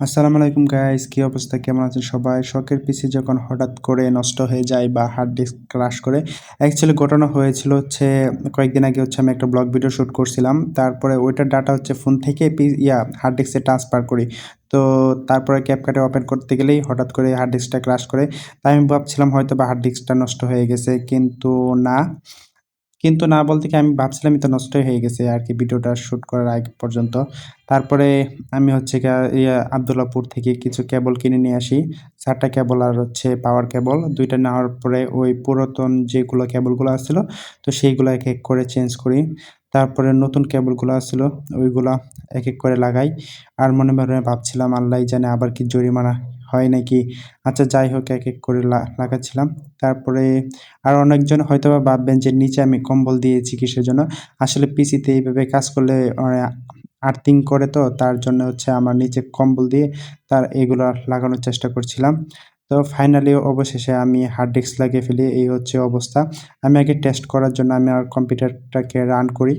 আসসালামু আলাইকুম গাইস, কি অবস্থা? কেমন আছেন সবাই? শখের পিসি যখন হঠাৎ করে নষ্ট হয়ে যায় বা হার্ড ডিস্ক ক্রাশ করে, অ্যাকচুয়ালি ঘটনা হয়েছিল হচ্ছে কয়েকদিন আগে হচ্ছে আমি একটা ব্লগ ভিডিও শুট করছিলাম। তারপরে ওইটার ডাটা হচ্ছে ফোন থেকে হার্ড ডিস্কে ট্রান্সফার করি। তো তারপরে ক্যাপকাটে ওপেন করতে গেলেই হঠাৎ করে হার্ড ডিস্কটা ক্রাশ করে। তাই আমি ভাবছিলাম হয়তোবা হার্ড ডিস্কটা নষ্ট হয়ে গেছে। না। কিন্তু না বলতে কি আমি ভাবছিলাম এটা নষ্টই হয়ে গেছে আরকি ভিডিওটা শুট করার আগ পর্যন্ত। তারপরে আমি হচ্ছে গিয়া আব্দুল্লাহপুর থেকে কিছু কেবল কিনে নিয়ে আসি। ৪ টা কেবল আর হচ্ছে পাওয়ার কেবল ২ টা নেওয়ার পরে ওই পুরাতন যেগুলো কেবলগুলো আছিল তো সেইগুলা এক করে চেঞ্জ করি। তারপরে নতুন কেবলগুলো আছিল ওইগুলা এক করে লাগাই। আর মনে, মনে ভাবছিলাম আল্লাহই জানে আবার কি জরিমানা হয় নাকি? আচ্ছা যাই হোক এক করে লাগাচ্ছিলাম। তারপরে আর অনেকজন হয়তোবা ভাববেন যে নিচে আমি কম্বল দিয়েছি কিসের জন্য? আসলে পিসিতে এইভাবে কাজ করলে আর্থিং করে তো তার জন্য হচ্ছে আমার নিচে কম্বল দিয়ে এগুলা লাগানোর চেষ্টা করছিলাম। তো ফাইনালি অবশেষে আমি হার্ড ডিস্ক লাগিয়ে ফেলি। এই হচ্ছে অবস্থা। আমি আগে টেস্ট করার জন্য আমি আমার কম্পিউটারটাকে রান করি।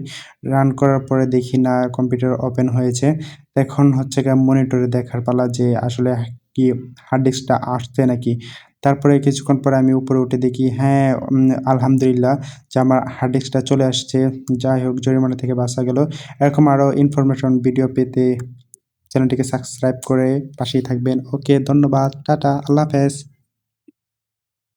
রান করার পরে দেখি না কম্পিউটার ওপেন হয়েছে। এখন হচ্ছে গিয়ে মনিটরে দেখার পালা যে আসলে কি হার্ড ডিস্কটা আসছে নাকি? তারপরে কিছুক্ষণ পরে আমি উপরে উঠে দেখি হ্যাঁ, আলহামদুলিল্লাহ যে আমার হার্ড ডিস্কটা চলে আসছে। যাই হোক জরিমানা থেকে বাঁচা গেল। এরকম আরো ইনফরমেশন ভিডিও পেতে চ্যানেলটিকে সাবস্ক্রাইব করে পাশেই থাকবেন। ওকে ধন্যবাদ। টাটা, আল্লাহ হাফেজ।